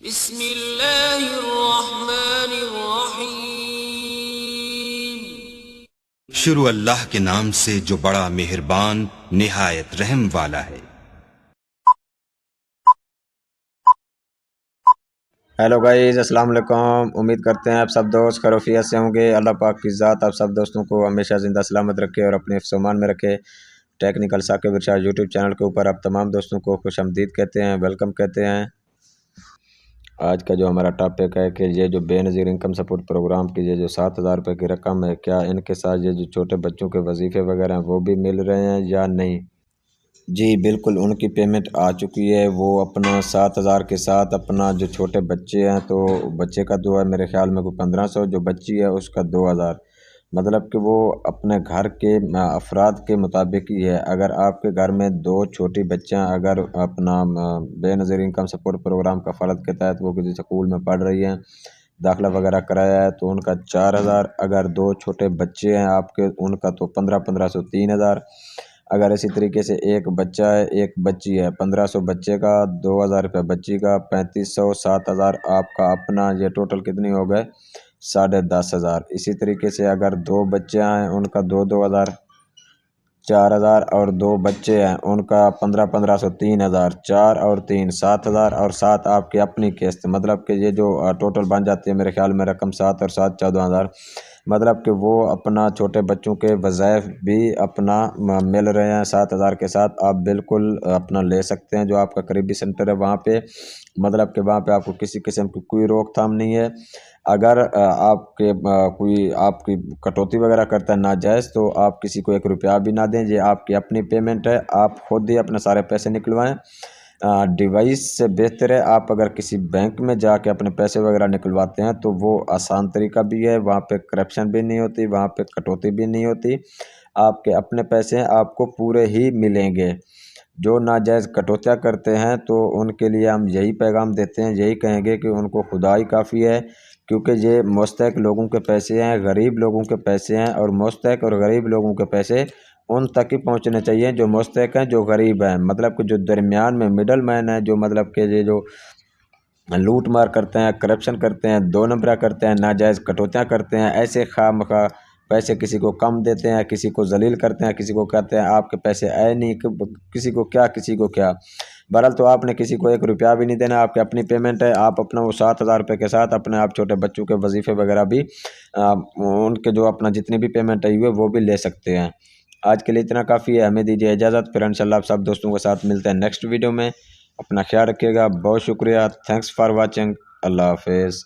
بسم اللہ الرحمن الرحیم۔ شروع اللہ کے نام سے جو بڑا مہربان نہایت رحم والا ہے۔ ہیلو گائز، السلام علیکم۔ امید کرتے ہیں آپ سب دوست خیریت سے ہوں گے۔ اللہ پاک کی ذات آپ سب دوستوں کو ہمیشہ زندہ سلامت رکھے اور اپنے حفظ و امان میں رکھے۔ ٹیکنیکل ثاقب ارشاد یوٹیوب چینل کے اوپر آپ تمام دوستوں کو خوش آمدید کہتے ہیں، ویلکم کہتے ہیں۔ آج کا جو ہمارا ٹاپک ہے کہ یہ جو بے نظیر انکم سپورٹ پروگرام کی یہ جو 7,000 روپے کی رقم ہے، کیا ان کے ساتھ یہ جو چھوٹے بچوں کے وظیفے وغیرہ ہیں وہ بھی مل رہے ہیں یا نہیں؟ جی بالکل، ان کی پیمنٹ آ چکی ہے۔ وہ اپنا 7,000 کے ساتھ اپنا جو چھوٹے بچے ہیں تو بچے کا دو ہے، میرے خیال میں کوئی 1,500، جو بچی ہے اس کا 2,000، مطلب کہ وہ اپنے گھر کے افراد کے مطابق ہی ہے۔ اگر آپ کے گھر میں 2 چھوٹی بچیاں اگر اپنا بے نظیر انکم سپورٹ پروگرام کا فرد کے تحت وہ کسی سکول میں پڑھ رہی ہیں، داخلہ وغیرہ کرایا ہے، تو ان کا 4,000۔ اگر 2 چھوٹے بچے ہیں آپ کے، ان کا تو 1500 3,000۔ اگر اسی طریقے سے ایک بچہ ہے ایک بچی ہے، 1,500 بچے کا، 2,000 روپے بچی کا، 3,500، 7,000 آپ کا اپنا، یہ ٹوٹل کتنی ہو گئے؟ 10,500۔ اسی طریقے سے اگر 2 بچے ہیں ان کا 2,000، 4,000، اور 2 بچے ہیں ان کا 1500، 3,000، 4 اور 3 7,000، اور 7 آپ کی اپنی قسط، مطلب کہ یہ جو ٹوٹل بن جاتی ہے میرے خیال میں رقم 7 اور 7 14,000، مطلب کہ وہ اپنا چھوٹے بچوں کے وظائف بھی اپنا مل رہے ہیں 7,000 کے ساتھ۔ آپ بالکل اپنا لے سکتے ہیں، جو آپ کا قریبی سینٹر ہے وہاں پہ، مطلب کہ وہاں پہ آپ کو کسی قسم کی کوئی روک تھام نہیں ہے۔ اگر آپ کے کوئی آپ کی کٹوتی وغیرہ کرتا ہے ناجائز، تو آپ کسی کو 1 روپیہ بھی نہ دیں، یہ آپ کی اپنی پیمنٹ ہے، آپ خود ہی اپنے سارے پیسے نکلوائیں۔ ڈیوائس سے بہتر ہے آپ اگر کسی بینک میں جا کے اپنے پیسے وغیرہ نکلواتے ہیں تو وہ آسان طریقہ بھی ہے، وہاں پہ کرپشن بھی نہیں ہوتی، وہاں پہ کٹوتی بھی نہیں ہوتی، آپ کے اپنے پیسے ہیں آپ کو پورے ہی ملیں گے۔ جو ناجائز کٹوتیاں کرتے ہیں تو ان کے لیے ہم یہی پیغام دیتے ہیں، یہی کہیں گے کہ ان کو خدا ہی کافی ہے، کیونکہ یہ مستحق لوگوں کے پیسے ہیں، غریب لوگوں کے پیسے ہیں، اور مستحق اور غریب لوگوں کے پیسے ان تک ہی پہنچنے چاہیے جو مستحق ہیں، جو غریب ہیں، مطلب کہ جو درمیان میں مڈل مین ہے، جو مطلب کہ یہ جو لوٹ مار کرتے ہیں، کرپشن کرتے ہیں، 2 نمبرہ کرتے ہیں، ناجائز کٹوتیاں کرتے ہیں، ایسے خواہ مخواہ پیسے کسی کو کم دیتے ہیں، کسی کو ذلیل کرتے ہیں، کسی کو کہتے ہیں آپ کے پیسے آئے نہیں، کسی کو کیا کسی کو کیا۔ بہرحال تو آپ نے کسی کو 1 روپیہ بھی نہیں دینا، آپ کی اپنی پیمنٹ ہے، آپ اپنا وہ 7,000 روپے کے ساتھ اپنے آپ چھوٹے بچوں کے وظیفے وغیرہ بھی ان کے جو اپنا جتنی بھی پیمنٹ آئی ہوئی ہے وہ بھی لے سکتے ہیں۔ آج کے لیے اتنا کافی ہے، ہمیں دیجیے اجازت، پھر انشاءاللہ آپ سب دوستوں کے ساتھ ملتے ہیں نیکسٹ ویڈیو میں۔ اپنا خیال رکھیے گا، بہت شکریہ، تھینکس فار واچنگ، اللہ حافظ۔